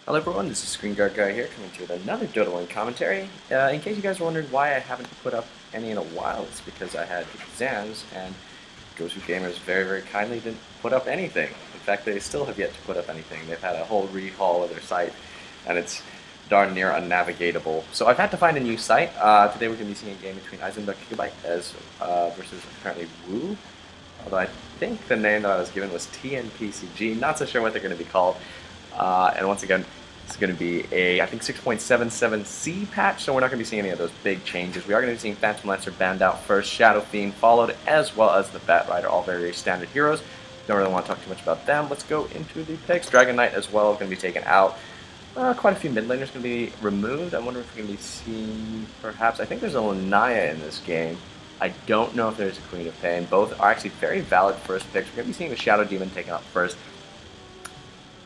Hello everyone, this is Screen Guard Guy here, coming to you with another DotA 1 commentary. In case you guys were wondering why I haven't put up any in a while, it's because I had exams, and Gozu Gamers very kindly didn't put up anything. In fact, they still have yet to put up anything. They've had a whole rehaul of their site, and it's darn near unnavigatable. So I've had to find a new site. Today we're going to be seeing a game between iZone.Gigabyte versus apparently Woo. Although I think the name that I was given was TNPCG. Not so sure what they're going to be called. And once again, it's going to be a, I think, 6.77C patch, so we're not going to be seeing any of those big changes. We are going to be seeing Phantom Lancer banned out first, Shadow Fiend followed, as well as the Bat Rider, all very standard heroes. Don't really want to talk too much about them. Let's go into the picks. Dragon Knight as well, going to be taken out. Quite a few mid laners going to be removed. I wonder if we're going to be seeing, perhaps, I think there's a Lanaya in this game. I don't know if there's a Queen of Pain. Both are actually very valid first picks. We're going to be seeing the Shadow Demon taken out first,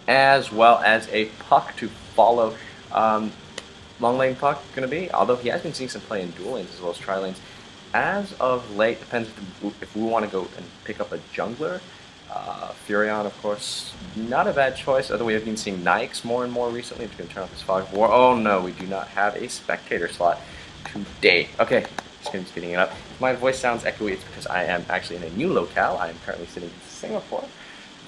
as well as a Puck to follow. Long lane Puck going to be, although he has been seeing some play in dual lanes as well as tri lanes. As of late, depends if we want to go and pick up a jungler. Furion, of course, not a bad choice, although we have been seeing Nikes more and more recently. I'm just going to turn off this Fog of War. Oh no, we do not have a spectator slot today. Okay, just going to be speeding it up. If my voice sounds echoey, it's because I am actually in a new locale. I am currently sitting in Singapore.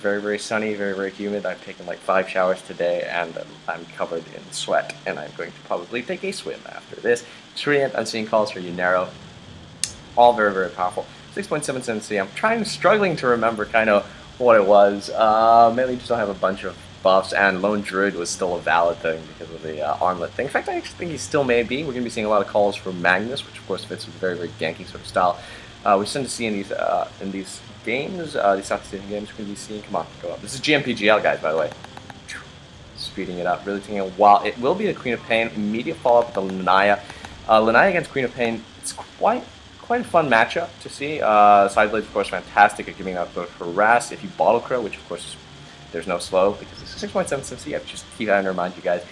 Very sunny, very humid. I've taken like 5 showers today, and I'm covered in sweat, and I'm going to probably take a swim after this. Treant, Unseen Calls for Unero, all very powerful. 6.77C. I'm struggling to remember kind of what it was. Mainly just don't have a bunch of buffs, and Lone Druid was still a valid thing because of the armlet thing. In fact, I actually think he still may be. We're going to be seeing a lot of calls for Magnus, which of course fits with very ganky sort of style. We tend to see in these games, these South Asian games, we're going to be seeing. Come on, go up. This is GMPGL, guys, by the way. Speeding it up, really taking a while. It will be the Queen of Pain. Immediate follow up with the Lanaya. Lanaya against Queen of Pain. It's quite a fun matchup to see. Sideblade's of course fantastic at giving out both harass. If you bottle crow, which of course there's no slow because it's 6.77C. I just keep that to remind you guys.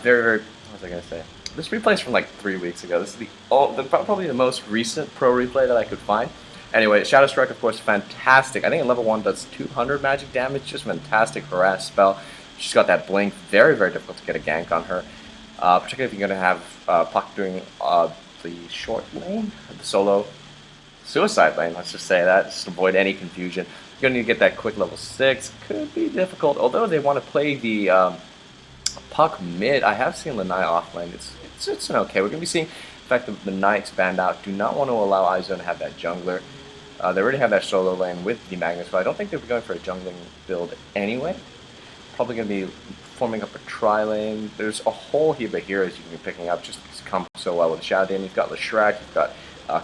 Very. What was I gonna say? This replay is from like 3 weeks ago. This is probably the most recent pro replay that I could find. Anyway, Shadow Strike, of course, fantastic. I think at level 1 does 200 magic damage. Just fantastic harass spell. She's got that blink. Very difficult to get a gank on her. Particularly if you're going to have Puck doing the short lane, the solo suicide lane, let's just say that, just to avoid any confusion. You're going to need to get that quick level 6. Could be difficult, although they want to play the Puck mid. I have seen Lanaya off lane. It's an okay. We're going to be seeing, in fact, the Knights banned out. Do not want to allow iZone to have that jungler. They already have that solo lane with the Magnus, but I don't think they'll be going for a jungling build anyway. Probably going to be forming up a tri-lane. There's a whole heap of heroes you can be picking up just because it comes so well with the Shadow Demon. You've got Leshrac, you've got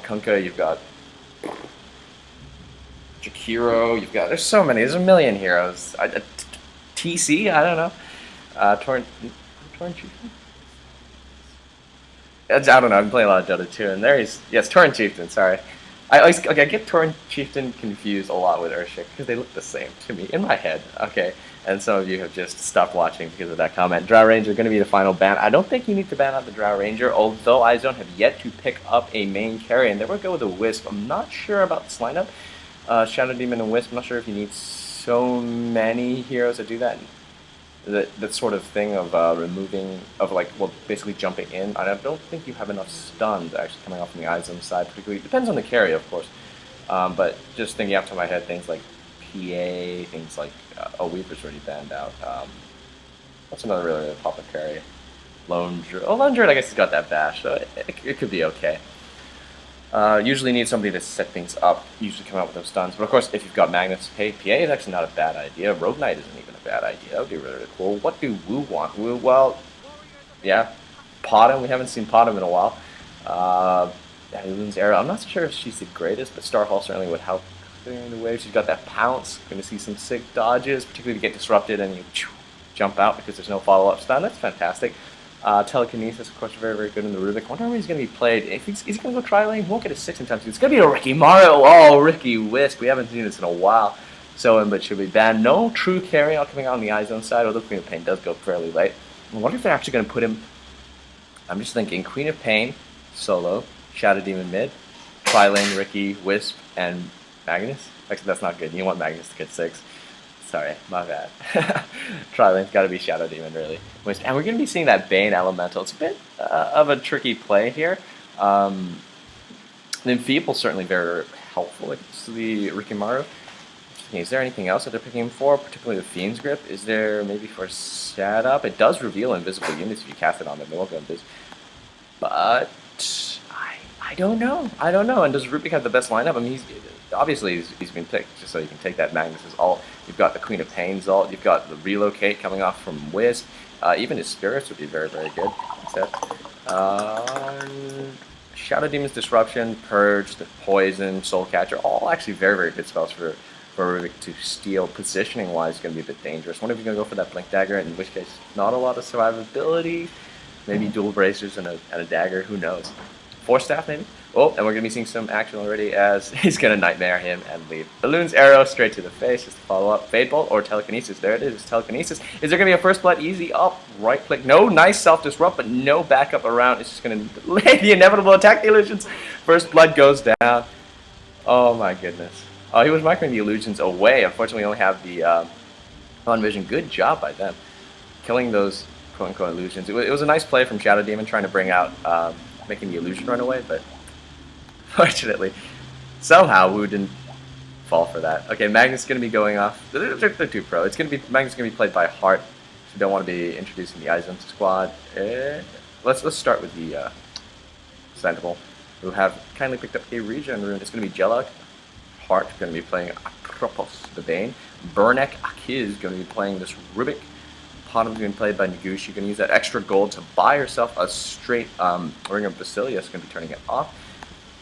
Kunkka, you've got Jakiro, there's so many, there's a million heroes. TC, I don't know. Torrent Chieftain? I don't know, I've been playing a lot of Dota 2, and yes, Torrent Chieftain, sorry. I get Torrent Chieftain confused a lot with Urshik because they look the same to me in my head. Okay, and some of you have just stopped watching because of that comment. Drow Ranger going to be the final ban. I don't think you need to ban out the Drow Ranger, although iZone have yet to pick up a main carry, and they will go with a Wisp. I'm not sure about this lineup. Shadow Demon and Wisp. I'm not sure if you need so many heroes to do that. That sort of thing of basically jumping in. I don't think you have enough stuns actually coming off from the iZone side, particularly. It depends on the carry, of course. But just thinking off the top of my head, things like PA, things like Weaver's already banned out. What's another really popular carry? Lone Druid. Oh, Lone Druid, I guess he's got that bash, so it could be okay. Usually need somebody to set things up, usually come out with those stuns. But of course, if you've got Magnets, hey, PA is actually not a bad idea. Rogue Knight isn't even a bad idea. That would be really cool. What do Woo want? Woo, well, yeah, Potom. We haven't seen Potom in a while. Loon's Arrow. I'm not sure if she's the greatest, but Starfall certainly would help clearing the way. She's got that pounce. Going to see some sick dodges, particularly to get disrupted and you jump out because there's no follow-up stun. That's fantastic. Telekinesis, of course, very good in the Rubik. I wonder where he's going to be played. If is he going to go tri-lane? He won't get a 6 anytime soon. It's going to be a Ricky Mario. Oh, Ricky Wisp. We haven't seen this in a while. But should be banned. No true carry out coming out on the iZone side, although Queen of Pain does go fairly late. I wonder if they're actually going to put him. I'm just thinking Queen of Pain, solo, Shadow Demon mid, tri-lane, Ricky, Wisp, and Magnus. Actually, that's not good. You want Magnus to get 6. Sorry, my bad. Tri-lane's got to be Shadow Demon, really. And we're going to be seeing that Bane Elemental. It's a bit of a tricky play here. The Enfeeble certainly very helpful against the Rikimaru. Is there anything else that they're picking him for, particularly the Fiend's Grip? Is there maybe for setup? It does reveal invisible units if you cast it on them. They won't go invisible. But I don't know. I don't know. And does Rubik have the best lineup? I mean, he's been picked just so you can take that Magnus's ult. You've got the Queen of Pain's ult. You've got the Relocate coming off from Wisp. Even his Spirits would be very, very good. Shadow Demon's Disruption, Purge, the Poison, Soul Catcher, all actually very, very good spells for Rubik to steal. Positioning-wise, is going to be a bit dangerous. Wonder if you're going to go for that Blink Dagger, in which case, not a lot of survivability. Maybe dual bracers and a dagger, who knows. Force Staff, maybe? Oh, and we're going to be seeing some action already as he's going to Nightmare him and leave. Balloon's Arrow straight to the face, just to follow up. Fade Bolt or Telekinesis. There it is, Telekinesis. Is there going to be a First Blood easy? Oh, right click. No, nice Self-Disrupt, but no backup around. It's just going to lay the inevitable attack the illusions. First Blood goes down. Oh my goodness. Oh, he was microing the illusions away. Unfortunately, we only have the on vision. Good job by them. Killing those quote-unquote illusions. It was a nice play from Shadow Demon trying to bring out, making the illusion run away, but fortunately, somehow Wu didn't fall for that. Okay, Magnus is going to be going off. They're too pro. Magnus is going to be played by Heart, so we don't want to be introducing the iZone squad. Let's start with the Sentinel, who have kindly picked up a regen rune. It's going to be Jellock. Heart is going to be playing Akropos the Bane. Burnek Akiz is going to be playing this Rubik. Potom's going to be played by Nagushi. You're going to use that extra gold to buy yourself a straight Ring of Basilius. Going to be turning it off.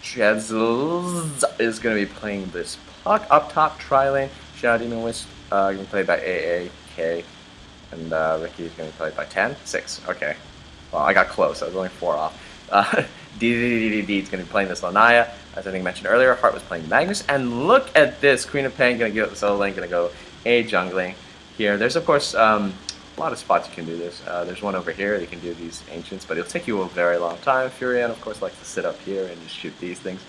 Chezls is going to be playing this Puck up top, Tri-Lane. Shadow Demon Wisp going to be played by AAK. And Ricky is going to be played by 10? 6. Okay. Well, I got close. I was only 4 off. DDDDD is going to be playing this Lanaya. As I think mentioned earlier, Heart was playing Magnus. And look at this. Queen of Pain going to give up the solo lane. Going to go A jungling here. There's, of course, a lot of spots you can do this. There's one over here. You can do these Ancients, but it'll take you a very long time. Furion, of course, likes to sit up here and just shoot these things.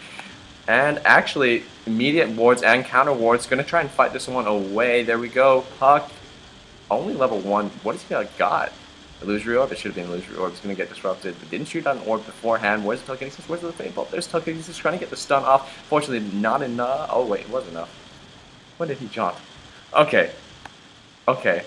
And actually, immediate wards and counter wards. Going to try and fight this one away. There we go. Puck, only level 1. What has he got? Illusory Orb? It should have been Illusory Orb. It's going to get disrupted, but didn't shoot on Orb beforehand. Where's the Telekinesis? Where's the Fade Bolt? There's Telekinesis trying to get the stun off. Fortunately, not enough. Oh, wait, it was enough. When did he jaunt? Okay. Okay.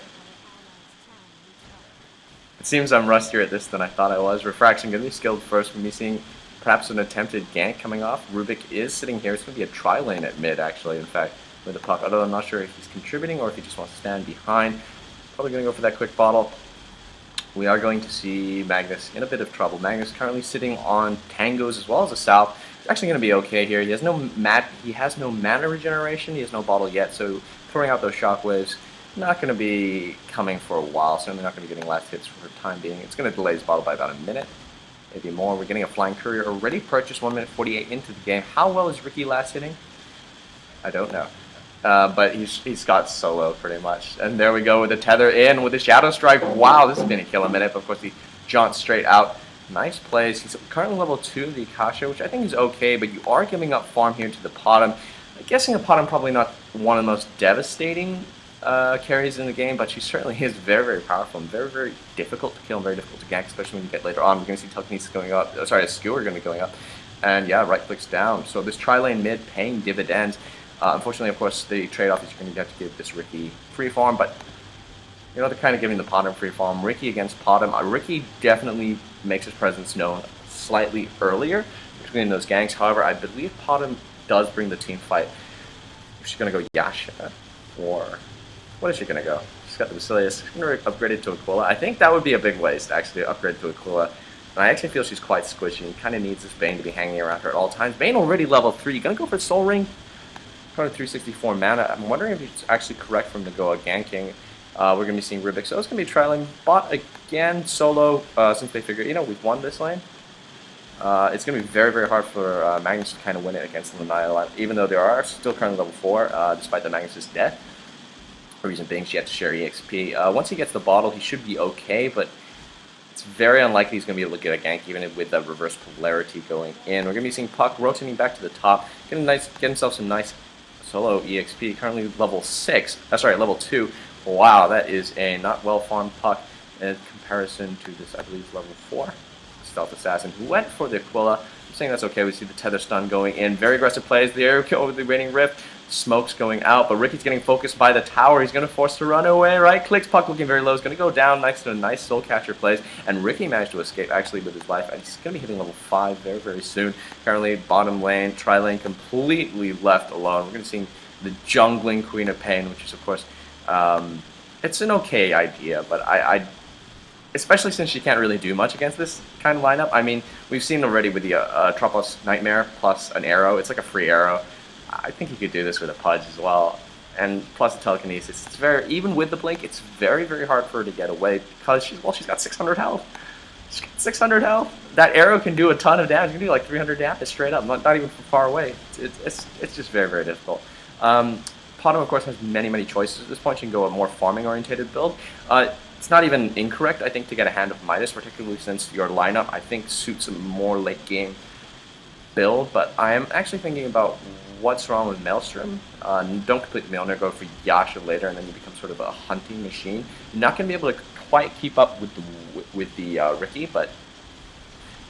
It seems I'm rustier at this than I thought I was. Refraction going to be skilled first. We're seeing perhaps an attempted gank coming off. Rubik is sitting here. It's going to be a tri-lane at mid, actually, in fact, with the Puck. Although I'm not sure if he's contributing or if he just wants to stand behind. Probably going to go for that quick bottle. We are going to see Magnus in a bit of trouble. Magnus currently sitting on Tangos as well as a South. He's actually going to be okay here. He has no mana regeneration. He has no bottle yet, so throwing out those shockwaves, not going to be coming for a while. Certainly not going to be getting last hits for the time being. It's going to delay his bottle by about a minute, maybe more. We're getting a Flying Courier already purchased 1 minute 48 into the game. How well is Ricky last hitting? I don't know. But he's got solo pretty much. And there we go with the tether in with the Shadow Strike. Wow, this has been a kill a minute. But of course, he jaunts straight out. Nice plays. He's currently level 2 of the Akasha, which I think is okay. But you are giving up farm here to the Potom. I'm guessing a Potom probably not one of the most devastating carries in the game, but she certainly is very, very powerful and very, very difficult to kill and very difficult to gank, especially when you get later on. We're going to see Telekinesis going up. Sorry, a Skewer going to be going up. And yeah, right clicks down. So this tri-lane mid paying dividends. Unfortunately, of course, the trade-off is you're going to have to give this Ricky free farm, but you know, they're kind of giving the Potom free farm. Ricky against Potom. Ricky definitely makes his presence known slightly earlier between those ganks. However, I believe Potom does bring the team fight. She's going to go Yasha, or what is she going to go? She's got the Basilius. She's going to upgrade it to Aquila. I think that would be a big waste, actually, to upgrade to Aquila. And I actually feel she's quite squishy and kind of needs this Bane to be hanging around her at all times. Bane already level 3. You going to go for Soul Ring? Probably 364 mana. I'm wondering if it's actually correct for him to go a ganking. We're going to be seeing Rubik. So it's going to be trialing bot again, solo, since they figured, you know, we've won this lane. It's going to be very, very hard for Magnus to kind of win it against the Lanaya, even though they are still currently level 4, despite the Magnus' death. The reason being she had to share EXP. Once he gets the bottle, he should be okay, but it's very unlikely he's going to be able to get a gank, even with the reverse polarity going in. We're going to be seeing Puck rotating back to the top, get himself some nice solo EXP, currently level 6. Sorry, level 2. Wow, that is a not well farmed puck in comparison to this, I believe, level 4 stealth assassin who went for the Aquila. I'm saying that's okay. We see the tether stun going in. Very aggressive plays. The air kill over the waiting rift. Smoke's going out, but Ricky's getting focused by the tower. He's going to force to run away. Right clicks, puck looking very low. He's going to go down next to a nice soul catcher plays, and Ricky managed to escape actually with his life, and he's going to be hitting level 5 very, very soon. Currently, bottom lane, tri-lane completely left alone. We're going to see the jungling Queen of Pain, which is, of course, it's an okay idea, but I especially since she can't really do much against this kind of lineup. I mean, we've seen already with the Tropos Nightmare plus an arrow. It's like a free arrow. I think you could do this with a Pudge as well. And plus the telekinesis. It's very, even with the blink, it's very, very hard for her to get away because she's got 600 health. She's got 600 health. That arrow can do a ton of damage. You can do like 300 damage straight up, not even from far away. It's just very, very difficult. Potom, of course, has many, many choices at this point. She can go a more farming-oriented build. It's not even incorrect, I think, to get a Hand of Midas, particularly since your lineup, I think, suits a more late-game build. But I am actually thinking about what's wrong with Maelstrom. Don't complete Milner, go for Yasha later, and then you become sort of a hunting machine. You're not going to be able to quite keep up with the Ricky, but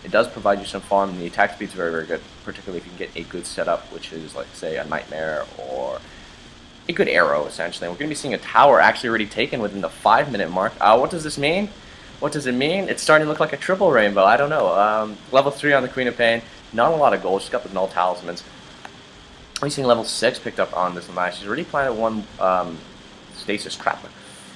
it does provide you some farm, and the attack speed's very, very good, particularly if you can get a good setup, which is, like, say, a Nightmare or a good arrow, essentially. And we're going to be seeing a tower actually already taken within the 5-minute mark. What does this mean? What does it mean? It's starting to look like a triple rainbow. I don't know. Level 3 on the Queen of Pain. Not a lot of gold. She's got the null talismans. We're seeing level 6 picked up on this match. She's already planted one Stasis Trap.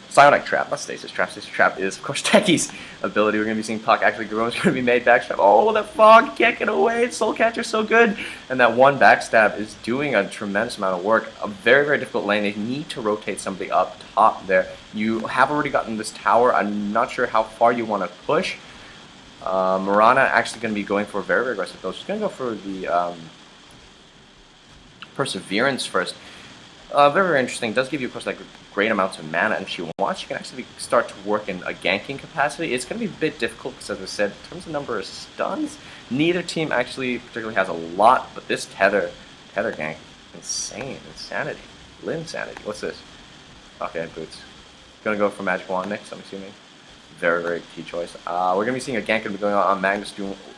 Psionic Trap, not Stasis Trap. Stasis Trap is, of course, Techie's ability. We're going to be seeing puck. Actually, Garon's going to be made backstab. Oh, that fog can't get away. Soul Catcher's so good. And that one backstab is doing a tremendous amount of work. A very, very difficult lane. They need to rotate somebody up top there. You have already gotten this tower. I'm not sure how far you want to push. Mirana actually going to be going for a very, very aggressive build. She's going to go for the Perseverance first. Very, very interesting. Does give you, of course, like great amounts of mana, and if she wants, she can actually start to work in a ganking capacity. It's going to be a bit difficult because, as I said, in terms of number of stuns, neither team actually particularly has a lot, but this tether gank, insanity, Linsanity. What's this? Okay, boots. Gonna go for Magic Wand next, I'm assuming. Very, very key choice. We're going to be seeing a gank going on Magnus.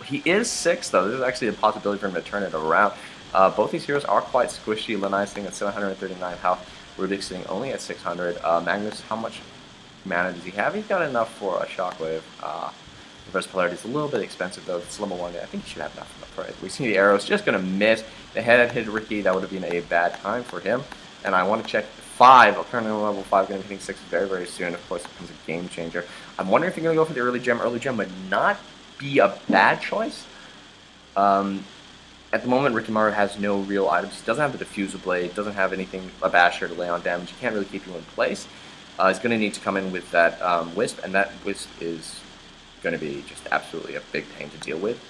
He is 6, though. This is actually a possibility for him to turn it around. Both these heroes are quite squishy. Lanai sitting at 739 health. Rubik sitting only at 600. Magnus, how much mana does he have? He's got enough for a Shockwave. Reverse Polarity is a little bit expensive, though. It's level 1. I think he should have enough for it. We see the arrows just going to miss. The head hit Ricky. That would have been a bad time for him. And I want to check 5. Currently on level 5. Going to be hitting 6 very, very soon. Of course, it becomes a game changer. I'm wondering if you're going to go for the early gem. Early gem would not be a bad choice. At the moment, Rikimaru has no real items. He doesn't have the Diffuser Blade, doesn't have anything, a Basher to lay on damage. He can't really keep you in place. He's going to need to come in with that Wisp, and that Wisp is going to be just absolutely a big pain to deal with.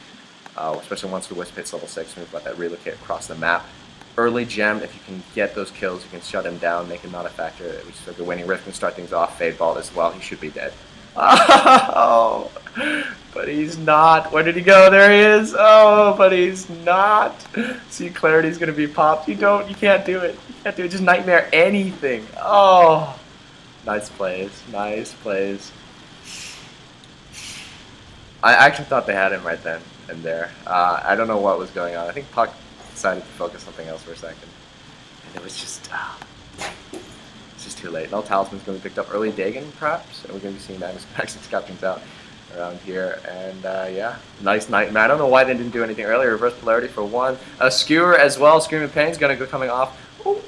Especially once the Wisp hits level 6, and we've got that relocate across the map. Early gem, if you can get those kills, you can shut him down, make him not a factor. We start the winning rift and start things off. Fade Ball as well, he should be dead. Oh, but he's not. Where did he go? There he is. Oh, but he's not. See, Clarity's gonna be popped. You can't do it. You can't do it. Just Nightmare anything. Oh, nice plays. Nice plays. I actually thought they had him right then and there. I don't know what was going on. I think Puck decided to focus something else for a second, and it was just. It's just too late. No Talisman's going to be picked up early. Dagon, perhaps? And we're going to be seeing Magnus scout things out around here. And, yeah, nice Nightmare. I don't know why they didn't do anything earlier. Reverse Polarity for 1. A Skewer as well. Screaming Pain's going to go coming off. Ooh,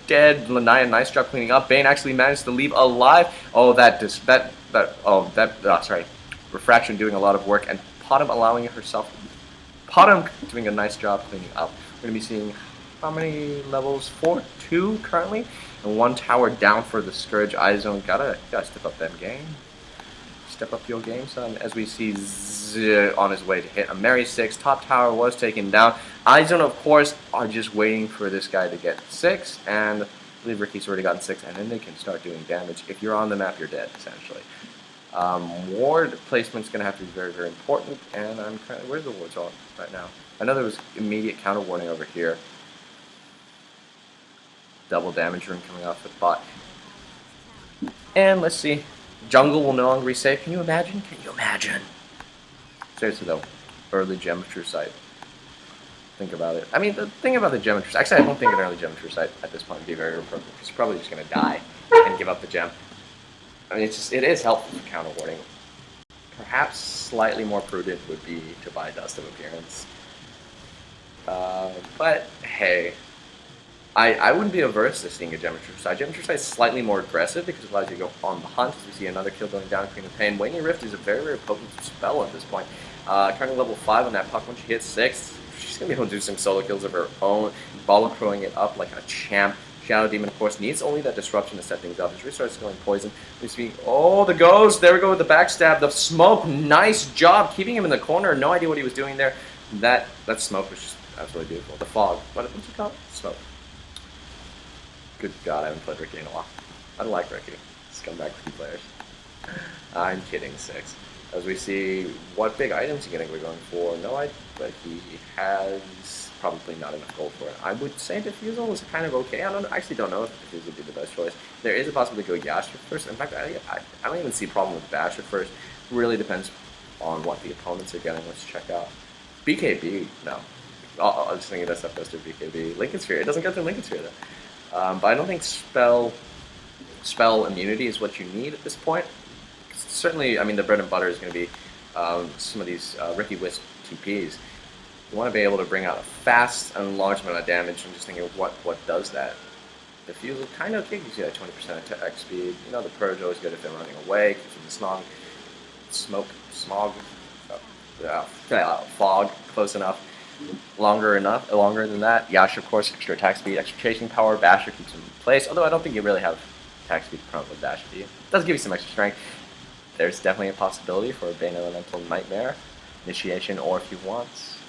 dead. Lanaya, nice job cleaning up. Bane actually managed to leave alive. Oh, sorry. Refraction doing a lot of work. And Potom allowing herself. Potom doing a nice job cleaning up. We're going to be seeing how many levels? 4-2 currently. And 1 tower down for the Scourge. iZone gotta step up that game. Step up your game, son. As we see Z on his way to hit a Mary 6. Top tower was taken down. iZone, of course, are just waiting for this guy to get 6. And I believe Ricky's already gotten 6. And then they can start doing damage. If you're on the map, you're dead, essentially. Ward placement's going to have to be very, very important. And I'm kind of... Where's the wards on right now? I know there was immediate counter warning over here. Double damage rune coming off the bot. And let's see. Jungle will no longer be safe. Can you imagine? Can you imagine? Seriously though, early Geometry site. Think about it. I mean, the thing about the Geometry site, actually I don't think an early Geometry site at this point would be very appropriate. Because you're probably just going to die and give up the gem. I mean, it is helpful for counter warding. Perhaps slightly more prudent would be to buy Dust of Appearance. But hey, I wouldn't be averse to seeing a Geometry side. Geometry side is slightly more aggressive because it allows you to go on the hunt. As we see another kill going down, Queen of Pain. Waning Rift is a very, very potent spell at this point. Turning level 5 on that puck when she hits 6, she's going to be able to do some solo kills of her own, ball crowing it up like a champ. Shadow Demon, of course, needs only that disruption to set things up. As she starts going poison, we see, oh, the ghost, there we go with the backstab, the smoke, nice job keeping him in the corner, no idea what he was doing there. That smoke was just absolutely beautiful. The fog, what's it called? Smoke. Good God, I haven't played Ricky in a while. I don't like Ricky. Scumbag Ricky players. I'm kidding, 6. As we see, what big items he's going to be going for? No idea, but he has probably not enough gold for it. I would say Diffusal is kind of okay. I actually don't know if Diffusal would be the best choice. There is a possibility to go Yasha first. In fact, I don't even see a problem with Basher first. It really depends on what the opponents are getting. Let's check out. BKB, no. I was thinking that stuff goes to BKB. Lincoln Sphere, it doesn't go through Lincoln Sphere though. But I don't think spell immunity is what you need at this point. Certainly, I mean, the bread and butter is going to be some of these Ricky Wisp TPs. You want to be able to bring out a fast and large amount of damage. I'm just thinking, what does that? Diffusal kind of gives you that 20% attack speed. You know, the Purge always good if they're running away, keeps them the fog close enough. Longer than that. Yasha, of course, extra attack speed, extra chasing power. Basher keeps him in place, although I don't think you really have attack speed front with Basher, do you? It does give you some extra strength. There's definitely a possibility for a Bane Elemental Nightmare initiation, or if he wants,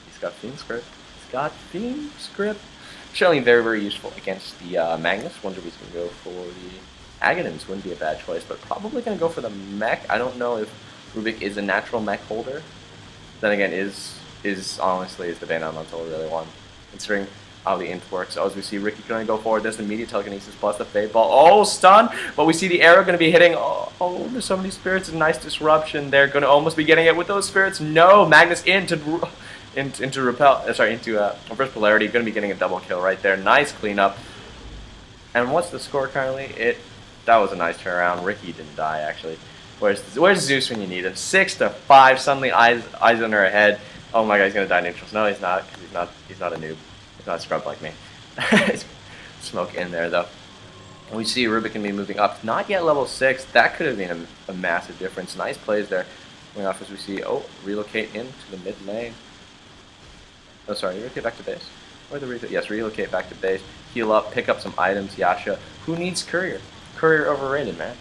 he's got Fiend Script. Showing very, very useful against the Magnus. Wonder if he's going to go for the Aghanims. Wouldn't be a bad choice, but probably going to go for the mech. I don't know if Rubik is a natural mech holder. Then again, is honestly the Bane Elemental really one, considering how the int works. So as we see Ricky going to go forward, there's the immediate telekinesis plus the fade ball. Oh, stun! But we see the arrow going to be hitting. Oh, there's so many spirits. A nice disruption. They're going to almost be getting it with those spirits. No, Magnus into reverse polarity. Going to be getting a double kill right there. Nice cleanup. And what's the score currently? That was a nice turnaround. Ricky didn't die actually. Where's Zeus when you need him? 6-5. Suddenly iZone are ahead. Oh my God, he's gonna die neutrals. No, he's not, because he's not a noob. He's not a scrub like me. Smoke in there though. And we see Rubik can be moving up. Not yet level 6. That could have been a massive difference. Nice plays there. Going off as we see, relocate into the mid lane. Oh, sorry, relocate back to base. Yes, relocate back to base. Heal up, pick up some items. Yasha. Who needs Courier? Courier overrated, man.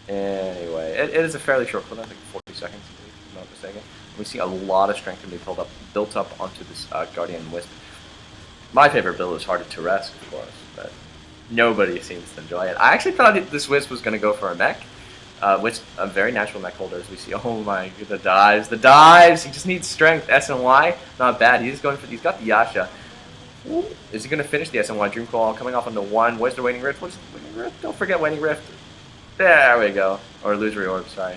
Anyway, it is a fairly short cooldown, I think 40 seconds, if I'm not mistaken. We see a lot of strength to be built up onto this Guardian Wisp. My favorite build is Hearted to Rest, of course, but nobody seems to enjoy it. I actually thought this Wisp was going to go for a mech, which a very natural mech holder, as we see. Oh my, the dives! He just needs strength. SNY, not bad. He's got the Yasha. Ooh. Is he going to finish the SNY Dream Call coming off onto 1? Where's the Waning Rift? Don't forget Waning Rift. There we go. Or Illusory Orb, sorry.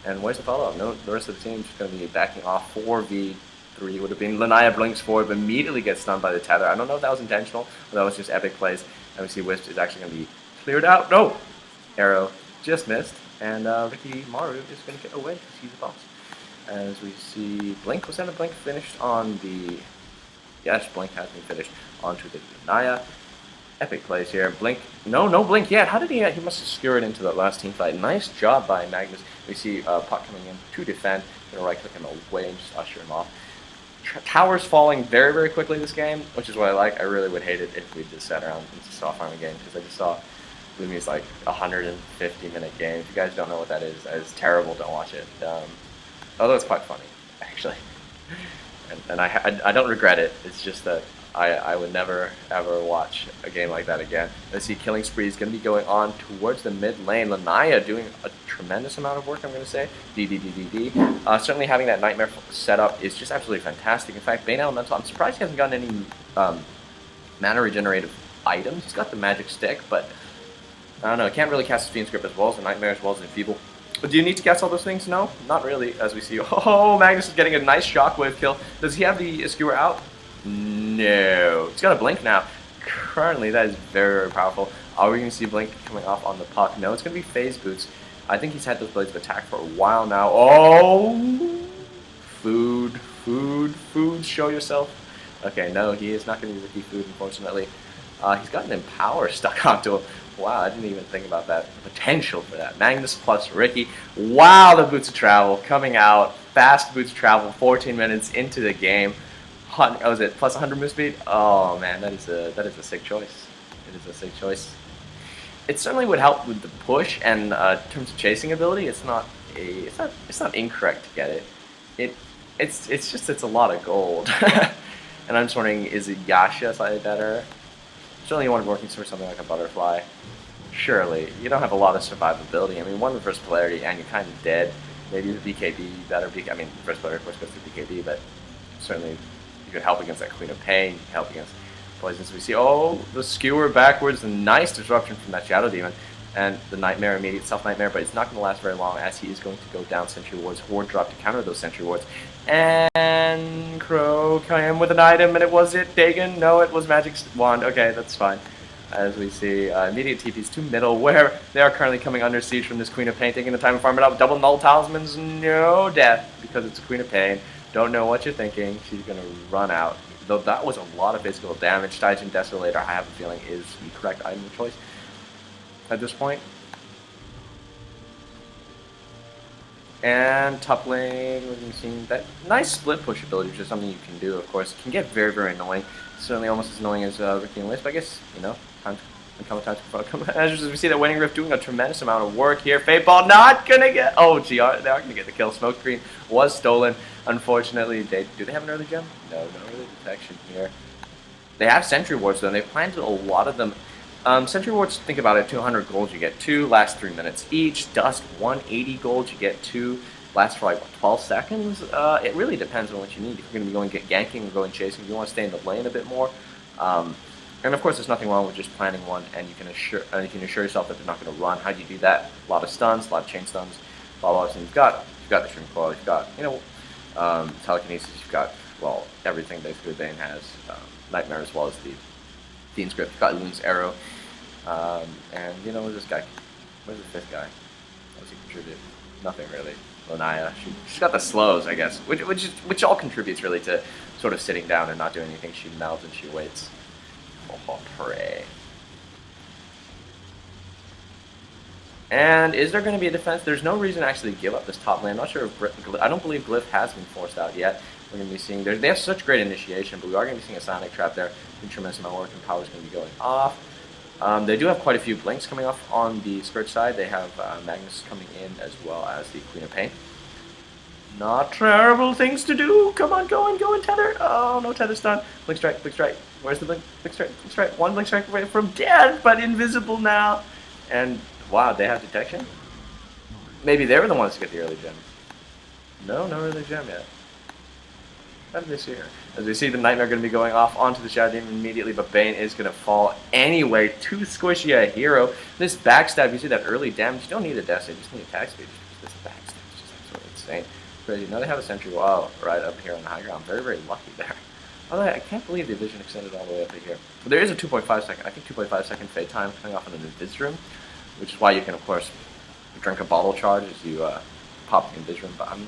And where's the follow-up? No, the rest of the team's just going to be backing off. 4v3 would have been. Lanaya blinks forward, but immediately gets stunned by the tether. I don't know if that was intentional, or that was just epic plays. And we see Wisp is actually going to be cleared out. No! Arrow just missed. And Ricky Maru is going to get away because he's a boss. As we see Blink. Was that a Blink finished on the... Yes, Blink has been finished onto the Lanaya. Epic plays here. Blink. No Blink yet. How did he must have skewered into that last team fight. Nice job by Magnus. We see Puck coming in to defend. Gonna right click him away and just usher him off. Towers falling very, very quickly this game, which is what I like. I really would hate it if we just sat around and just saw a farming game, because I just saw Lumi's like 150-minute game. If you guys don't know what that is terrible. Don't watch it. Although it's quite funny, actually. And I don't regret it. It's just that I would never ever watch a game like that again. Let's see, killing spree is going to be going on towards the mid lane. Lanaya doing a tremendous amount of work, I'm going to say. D. Certainly having that Nightmare set up is just absolutely fantastic. In fact, Bane Elemental, I'm surprised he hasn't gotten any mana regenerative items. He's got the magic stick, but I don't know. He can't really cast his Fiend's Grip as well as the Nightmare, as well as Enfeeble. But do you need to cast all those things? No, not really, as we see. Oh, Magnus is getting a nice shockwave kill. Does he have the Skewer out? No. He's got a Blink now. Currently, that is very, very powerful. Are we going to see Blink coming off on the puck? No, it's going to be Phase Boots. I think he's had those Blades of Attack for a while now. Oh! Food, show yourself. Okay, no, he is not going to be Ricky Food, unfortunately. He's got an Empower stuck onto him. Wow, I didn't even think about that. The potential for that. Magnus plus Ricky. Wow, the Boots of Travel coming out. Fast Boots of Travel, 14 minutes into the game. Oh, is it plus 100 move speed? Oh man, that is a sick choice. It is a sick choice. It certainly would help with the push, and in terms of chasing ability, it's not incorrect to get it. It's a lot of gold. And I'm just wondering, is it Yasha slightly better? Certainly you want to be working for something like a Butterfly. Surely. You don't have a lot of survivability. I mean, one reverse polarity and you're kind of dead. Maybe the BKB better. I mean, reverse polarity of course goes to BKB, but certainly you could help against that Queen of Pain. You can help against poisons. We see, oh, the Skewer backwards. A nice disruption from that Shadow Demon. And the Nightmare, immediate self-Nightmare, but it's not going to last very long as he is going to go down Sentry Wards, Horde Drop to counter those Sentry Wards. And Crow came with an item, and it was it, Dagon? No, it was Magic Wand. Okay, that's fine. As we see, immediate TPs to middle, where they are currently coming under siege from this Queen of Pain, taking the time to farm it out. Double Null Talismans, no death, because it's a Queen of Pain. Don't know what you're thinking. She's going to run out. Though that was a lot of physical damage. Stygian Desolator, I have a feeling, is the correct item of choice at this point. And top lane, we're seeing that nice split push ability, which is something you can do, of course. It can get very, very annoying. Certainly almost as annoying as Ricky and Liz, but I guess, you know, time to as we see that Winning Rift doing a tremendous amount of work here. Fate Ball not gonna get, oh gee, they are gonna get the kill. Smoke Screen was stolen. Unfortunately, do they have an early gem? No early detection here. They have Sentry Wards though, and they've planted a lot of them. Sentry Wards, think about it, 200 gold, you get 2, last 3 minutes each. Dust, 180 gold, you get 2, last for like, what, 12 seconds? It really depends on what you need. If you're going to be going ganking or going chasing, if you want to stay in the lane a bit more. And of course, there's nothing wrong with just planning one, and you can assure yourself that they're not going to run. How do you do that? A lot of stuns, a lot of chain stuns, follow-ups, and you've got the Shrink Coil, you've got, you know, telekinesis, you've got, well, everything basically Bane has, Nightmare as well as the Fiend's Grip, you've got Loon's Arrow. And you know, where's this guy? Where's the fifth guy? What does he contribute? Nothing really. Lanaya, she's got the slows, I guess, which all contributes really to sort of sitting down and not doing anything. She melts and she waits. Oh, hooray! And is there going to be a defense? There's no reason to actually give up this top lane. I'm not sure if I don't believe Glyph has been forced out yet. We're going to be seeing they have such great initiation, but we are going to be seeing a Sonic Trap there. A tremendous amount of work and power is going to be going off. They do have quite a few blinks coming off on the Scourge side. They have Magnus coming in as well as the Queen of Pain. Not terrible things to do. Come on, go and tether. Oh, no tether stun. Blink strike, blink strike. Where's the blink? Blink strike, blink strike. One blink strike away from death, but invisible now. And wow, they have detection? Maybe they were the ones to get the early gem. No early gem yet. How did they see her? As we see the Nightmare going to be going off onto the Shadow Demon immediately, but Bane is going to fall anyway. Too squishy a hero. This backstab, you see that early damage. You don't need a death save, you just need attack speed. This backstab is just absolutely insane. Crazy. Now they have a sentry wall right up here on the high ground. Very, very lucky there. Although I can't believe the vision extended all the way up to here. But there is a 2.5 second, I think 2.5 second fade time coming off in the Invis Room, which is why you can, of course, drink a bottle charge as you pop the Invis Room. But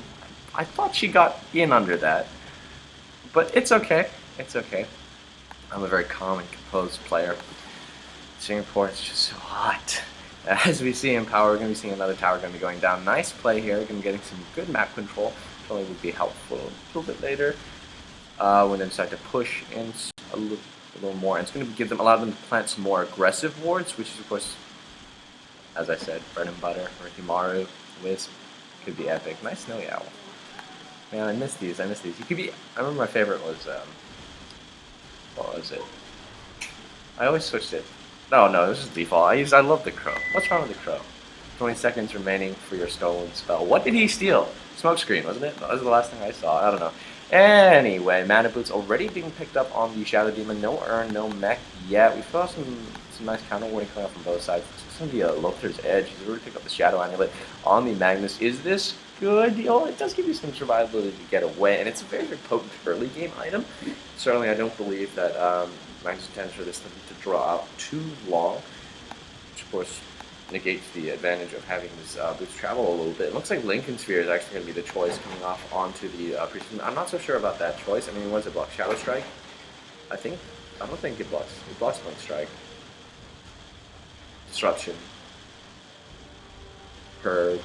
I thought she got in under that. But it's okay. It's okay. I'm a very calm and composed player. Singapore is just so hot. As we see in power, we're going to be seeing another tower going to be going down. Nice play here. We're going to be getting some good map control. Probably would be helpful a little bit later. When they decide to push in a little more. And it's going to give them, allow them to plant some more aggressive wards, which is, of course, as I said, bread and butter. Rikimaru, Wisp, could be epic. Nice Snowy Owl. Man, I miss these. You could be. I remember my favorite was What was it? I always switched it. No, this is default. I love the crow. What's wrong with the crow? 20 seconds remaining for your stolen spell. What did he steal? Smokescreen, wasn't it? That was the last thing I saw. I don't know. Anyway, mana boots already being picked up on the Shadow Demon. No urn, no mech yet. We saw some nice counter warning coming up from both sides. It's going to be a Lothar's Edge. He's already picked up the Shadow Amulet on the Magnus. Is this good? It does give you some survivability to get away, and it's a very, very potent early game item. Certainly, I don't believe that Magnus intends for this thing to draw out too long, which of course negates the advantage of having this boots travel a little bit. It looks like Lincoln Sphere is actually going to be the choice coming off onto the Priest. I'm not so sure about that choice. I mean, what does it block? Shadow Strike? I don't think it blocks. It blocks Blink Strike. Disruption. Purge.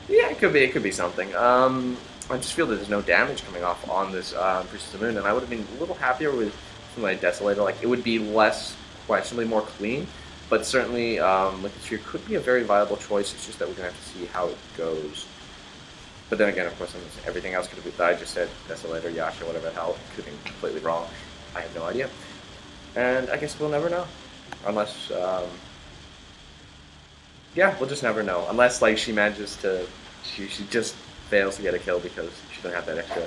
Yeah, it could be something. I just feel that there's no damage coming off on this Priest of the Moon, and I would have been a little happier with something like Desolator. Like, it would be less, questionably more clean, but certainly Lincoln Sphere could be a very viable choice. It's just that we're going to have to see how it goes. But then again, of course, everything else could have been, I just said Desolator, Yasha, whatever the hell, could be completely wrong. I have no idea. And I guess we'll never know. Unless, yeah, we'll just never know. Unless, like, she manages to, she just fails to get a kill because she doesn't have that extra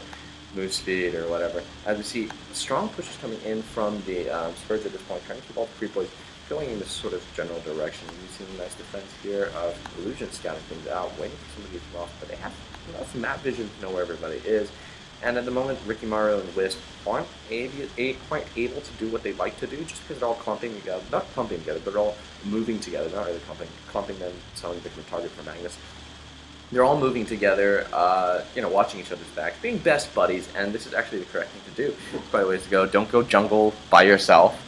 move speed or whatever. As we see, strong pushes coming in from the Spurs at this point, trying to keep all the Creep Boys going in this sort of general direction. You see a nice defense here of Illusion scouting things out, waiting for somebody to come off, but they have enough map vision to know where everybody is. And at the moment, Ricky Mario and Wisp aren't quite able to do what they like to do, just because they're all clumping together. Not clumping together, but they're all moving together. Not really clumping them, selling different target for Magnus. They're all moving together, watching each other's backs, being best buddies, and this is actually the correct thing to do. There's quite a ways to go. Don't go jungle by yourself.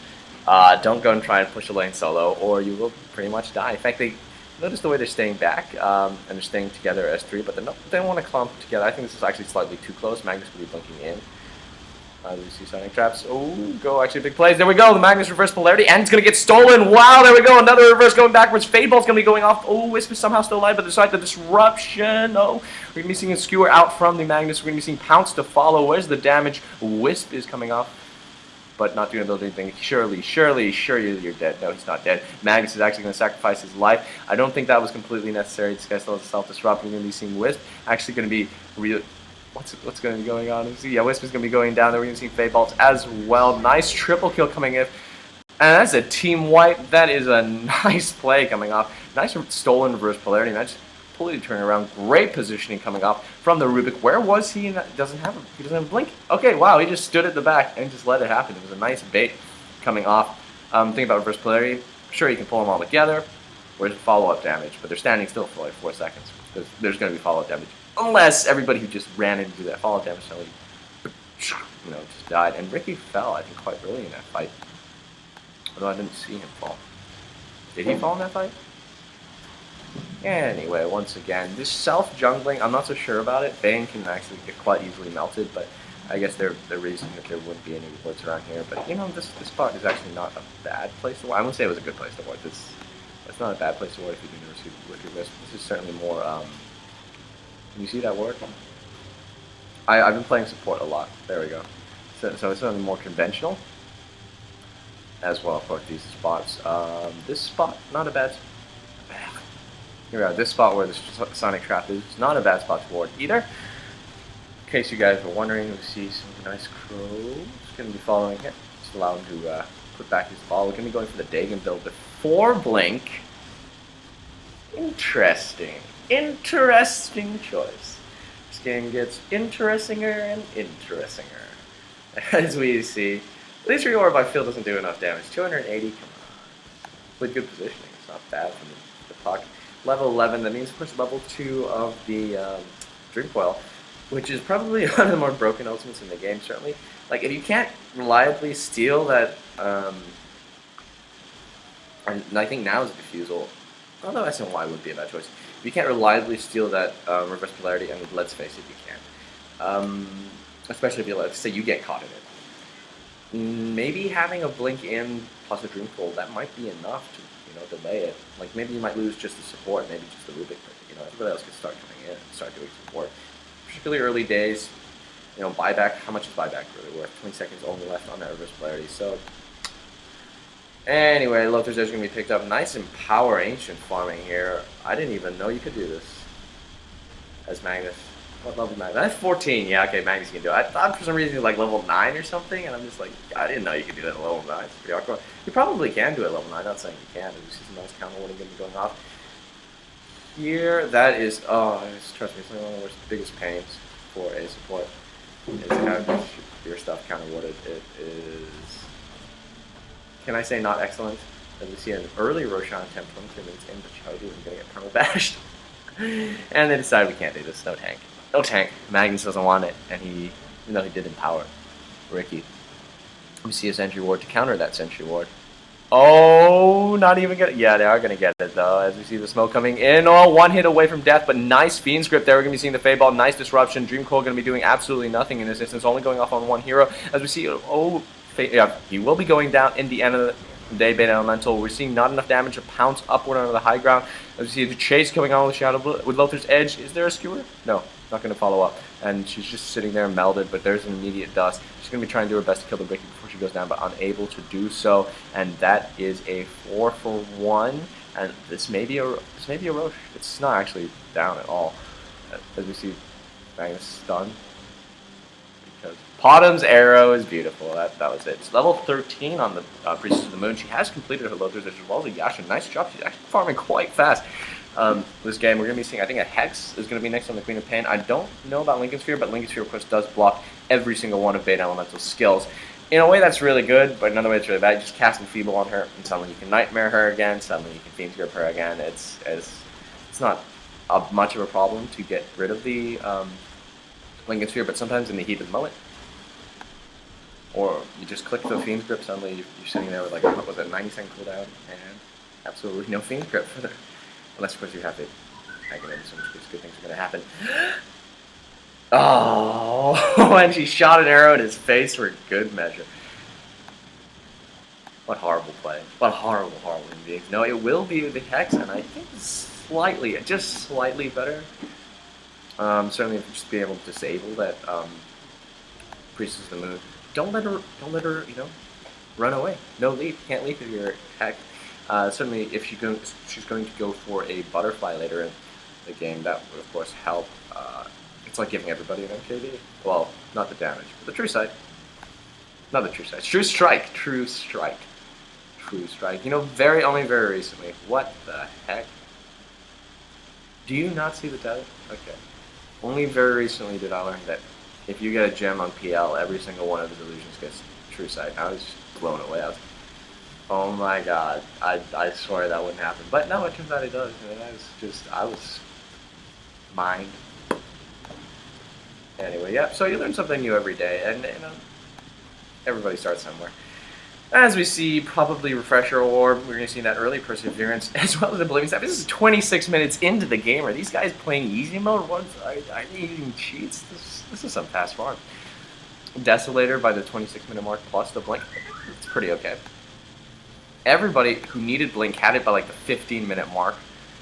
Don't go and try and push a lane solo, or you will pretty much die. In fact, notice the way they're staying back, and they're staying together as three, but they don't want to clump together. I think this is actually slightly too close. Magnus could be blinking in. We see Sonic Traps. Oh, go actually big plays. There we go. The Magnus reverse polarity, and it's going to get stolen. Wow, there we go. Another reverse going backwards. Fade Bolt's going to be going off. Oh, Wisp is somehow still alive, but despite the disruption, oh, we're going to be seeing a skewer out from the Magnus. We're going to be seeing Pounce to follow. Where's the damage? Wisp is coming off, but not doing anything. Surely, you're dead. No, he's not dead. Magnus is actually going to sacrifice his life. I don't think that was completely necessary. This guy still has a self-disrupt. We're going to be seeing Wisp actually going to be real. What's going to be going on? Yeah, Wisp is going to be going down there. We're going to see Fade Bolts as well. Nice triple kill coming in. And that's a team wipe. That is a nice play coming off. Nice stolen reverse polarity. Nice completely turning around. Great positioning coming off from the Rubik. Where was he? He doesn't have a blink. Okay, wow. He just stood at the back and just let it happen. It was a nice bait coming off. Think about reverse polarity. Sure, you can pull them all together. Where's the follow-up damage? But they're standing still for like 4 seconds. There's going to be follow-up damage. Unless everybody who just ran into that follow-up damage suddenly, just died. And Ricky fell, I think, quite early in that fight. Although I didn't see him fall. Did he fall in that fight? Anyway, once again, this self-jungling, I'm not so sure about it. Bane can actually get quite easily melted, but I guess they're reasoning that there wouldn't be any rewards around here. But, this spot is actually not a bad place to ward. I wouldn't say it was a good place to ward. It's not a bad place to ward if you can receive with your Wisp. This is certainly more, can you see that ward? I've been playing support a lot. There we go. So it's certainly more conventional. As well, of course, these spots. This spot, not a bad. Here we are. This spot where the Sonic Trap is not a bad spot to ward either. In case you guys were wondering, we see some nice crows. Going to be following it. Just allow him to put back his ball. We're going to be going for the Dagon build before Blink. Interesting choice. This game gets interestinger and interestinger. As we see, at least Reorb I feel doesn't do enough damage. 280, come on. With good positioning, it's not bad from the puck. Level 11, that means of course level 2 of the Dream Coil, which is probably one of the more broken ultimates in the game, certainly. Like, if you can't reliably steal that, and I think now is a Diffusal, although SNY would be a bad choice. If you can't reliably steal that reverse polarity, I mean, let's face it, you can't. Especially if let's say you get caught in it. Maybe having a blink in plus a Dream Coil, that might be enough to, delay it. Like, maybe you might lose just the support, maybe just the Rubik, but, everybody else could start coming in and start doing support. Particularly early days, You know, buyback, how much is buyback really worth? 20 seconds only left on that reverse polarity. So, anyway, Lothar's Edge is going to be picked up. Nice and power ancient farming here. I didn't even know you could do this as Magnus. What level Magnus? That's 14. Yeah, okay, Magnus can do it. I thought for some reason like level 9 or something, and I'm just like, I didn't know you could do that at level 9. It's pretty awkward. You probably can do it at level 9. Not saying you can. There's just a nice counter warning going to be going off. Here, that is, trust me, it's one of the worst, biggest pains for a support. Is have your stuff counter warded. It is, can I say, not excellent? As we see an early Roshan attempt 23 minutes in, but Chody is going to get perma bashed. And they decided we can't do this. No tank. No tank. Magnus doesn't want it, and even though he did empower Ricky. We see a sentry ward to counter that sentry ward. Oh, not even get it. Yeah, they are going to get it, though, as we see the smoke coming in. Oh, one hit away from death, but nice Fiend's Grip there. We're going to be seeing the Fade Ball. Nice disruption. Dream Coil going to be doing absolutely nothing in this instance, only going off on one hero. As we see, yeah, he will be going down in the end of the day, Beta Elemental. We're seeing not enough damage to pounce upward onto the high ground. As we see the chase coming on with Shadow with Lothar's Edge. Is there a skewer? No, not going to follow up. And she's just sitting there melded, but there's an immediate dust. She's going to be trying to do her best to kill the Ricky before she goes down, but unable to do so. And that is a 4-for-1. And this may be a Roche. It's not actually down at all. As we see Magnus stunned. Because Potum's arrow is beautiful. That was it. It's level 13 on the Priestess of the Moon. She has completed her Lothar's Edge as well as a Yasha. Nice job. She's actually farming quite fast. This game, we're going to be seeing, I think a Hex is going to be next on the Queen of Pain. I don't know about Lincoln Sphere, but Lincoln Sphere, of course, does block every single one of Beta Elemental's skills. In a way, that's really good, but in another way, it's really bad. You just cast Enfeeble on her, and suddenly you can Nightmare her again, suddenly you can Fiend's Grip her again. It's not much of a problem to get rid of the Lincoln Sphere, but sometimes in the heat of the moment, or you just click the Fiend's Grip, suddenly you're sitting there with like, what was it, 90-second cooldown, and absolutely no Fiend's Grip for the... Unless, of course, you have it hanging in, so much good things are going to happen. Oh, and she shot an arrow in his face for good measure. What horrible play. What horrible human beings. No, it will be with the Hex, and I think slightly, just slightly better. Certainly, just be able to disable that Priestess of the Moon. Don't let her, run away. No leap. Can't leap if you're Hex. Certainly, if she's going to go for a butterfly later in the game, that would of course help. It's like giving everybody an MKB. Well, not the damage, but the True Sight. Not the True Sight. True Strike. True Strike. True Strike. You know, only very recently. What the heck? Do you not see the title? Okay. Only very recently did I learn that if you get a gem on PL, every single one of his illusions gets True Sight. I was just blown away. Oh my god, I swear that wouldn't happen. But no, it turns out it does. I was mind. Anyway, yeah, so you learn something new every day, and everybody starts somewhere. As we see, probably Refresher Orb, we're going to see that early Perseverance, as well as the Believing Staff. This is 26 minutes into the game. Are these guys playing easy mode? Are they using cheats? This is some fast farm. Desolator by the 26-minute mark, plus the Blink. It's pretty okay. Everybody who needed Blink had it by like the 15-minute mark.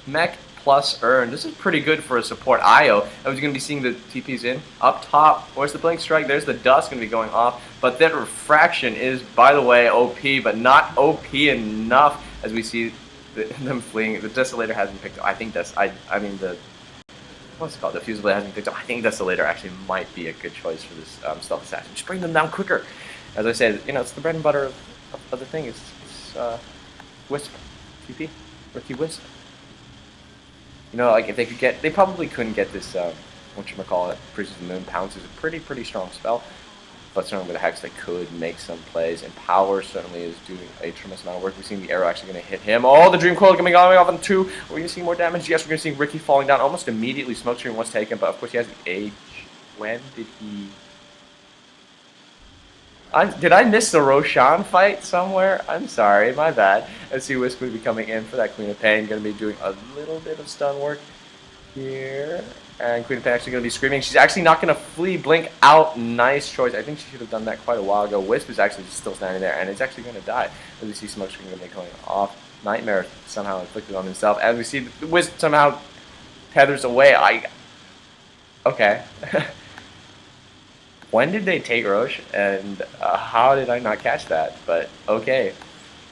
Mech plus Earn. This is pretty good for a support IO. I was going to be seeing the TPs in. Up top, where's the Blink Strike? There's the Dust going to be going off. But that Refraction is, by the way, OP, but not OP enough as we see them fleeing. The Desolator hasn't picked up. I think that's, I mean, what's it called? The Fusible hasn't picked up. I think Desolator actually might be a good choice for this Stealth Assassin. Just bring them down quicker. As I said, it's the bread and butter of the thing. It's Wisp. TP. Rookie Wisp. Like if they could get, they probably couldn't get this, whatchamacallit, Priestess of the Moon. Pounce is a pretty strong spell. But certainly with the Hex, they could make some plays. And Power certainly is doing a tremendous amount of work. We're seeing the arrow actually going to hit him. Oh, the Dream Coil coming off on 2. We're going to see more damage. Yes, we're going to see Ricky falling down almost immediately. Smokescreen was taken, but of course he has the age. When did he... did I miss the Roshan fight somewhere? I'm sorry, my bad. Let's see Wisp will be coming in for that Queen of Pain. Going to be doing a little bit of stun work here. And Queen of Pain actually going to be screaming. She's actually not going to flee. Blink out. Nice choice. I think she should have done that quite a while ago. Wisp is actually still standing there, and it's actually going to die. As we see Smokescreen going to be going off. Nightmare somehow inflicted on himself. As we see the Wisp somehow tethers away. Okay. When did they take Roche, and how did I not catch that? But okay,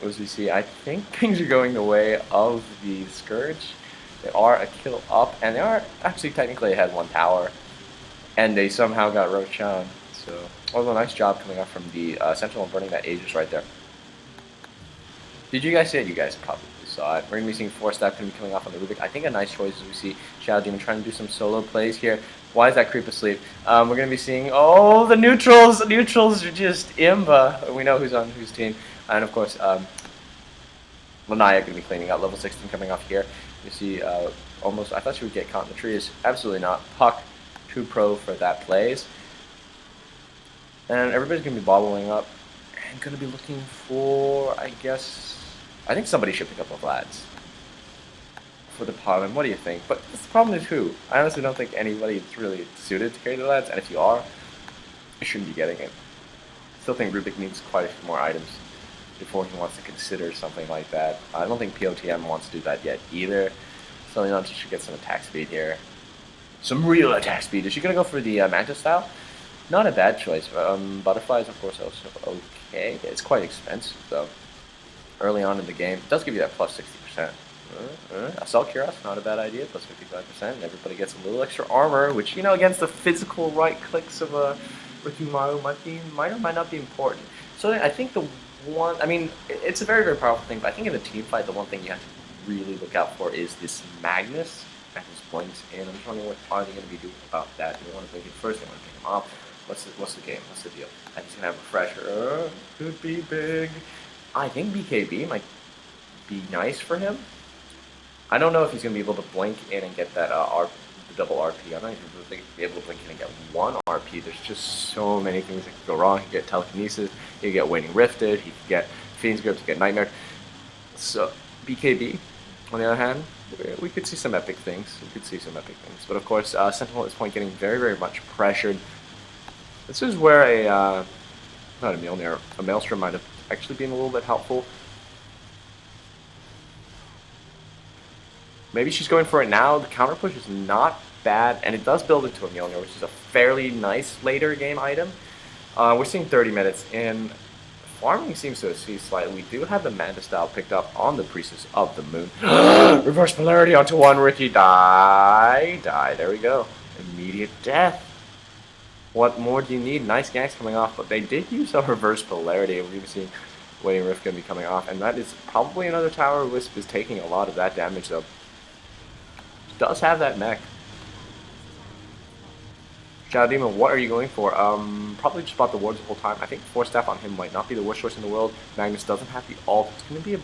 as we see, I think things are going the way of the Scourge. They are a kill up, and they are actually technically ahead one tower, and they somehow got Roshan. So, well, a nice job coming up from the Sentinel and burning that Aegis right there. Did you guys see it? You guys probably saw it. We're going to be seeing 4-stack going to be coming off on the Rubik. I think a nice choice as we see Shadow Demon trying to do some solo plays here. Why is that creep asleep? We're going to be seeing, oh, the neutrals. The neutrals are just imba. We know who's on whose team. And, of course, Lanaya going to be cleaning out. Level 16 coming off here. You see almost, I thought she would get caught in the trees. Absolutely not. Puck, too pro for that plays. And everybody's going to be bobbling up. And going to be looking for, I guess... I think somebody should pick up the lads for the Pavin. What do you think? But the problem is who? I honestly don't think anybody is really suited to carry the lads, and if you are, you shouldn't be getting it. Still think Rubik needs quite a few more items before he wants to consider something like that. I don't think POTM wants to do that yet either. Certainly not until she gets some attack speed here. Some real attack speed. Is she going to go for the Manta style? Not a bad choice. Butterflies, of course, also okay. It's quite expensive, though. Early on in the game, it does give you that plus 60%. Assault Cuirass, not a bad idea, plus 55%. And everybody gets a little extra armor, which, you know, against the physical right clicks of a Rikimaru might or might not be important. So I think the one, I mean, it's a very, very powerful thing, but I think in a team fight, the one thing you have to really look out for is this Magnus at his points. And I'm just wondering what are they going to be doing about that. Do they want to pick it first? They want to pick him up? What's the game? What's the deal? I think he's going to have a refresher. Could be big. I think BKB might be nice for him. I don't know if he's going to be able to blink in and get that the double RP. I don't even think he'll be able to blink in and get one RP. There's just so many things that could go wrong. He could get telekinesis, he could get Waning Rifted, he could get Fiend's Grip, he could get Nightmare. So BKB, on the other hand, we could see some epic things. But of course, Sentinel at this point getting very, very much pressured. This is where not a Mjolnir, a Maelstrom might have actually been a little bit helpful. Maybe she's going for it now. The counter push is not bad, and it does build into a Mjolnir, which is a fairly nice later game item. We're seeing 30 minutes, and farming seems to see slightly. We do have the Manta style picked up on the Priestess of the Moon. Reverse polarity onto one Ricky. Die. There we go. Immediate death. What more do you need? Nice ganks coming off, but they did use a reverse polarity. We're even seeing Waning Rift going to be coming off, and that is probably another tower. Wisp is taking a lot of that damage, though. Does have that mech. Shadow Demon, what are you going for? Probably just bought the wards the whole time. I think 4-staff on him might not be the worst choice in the world. Magnus doesn't have the ult. It's going to be a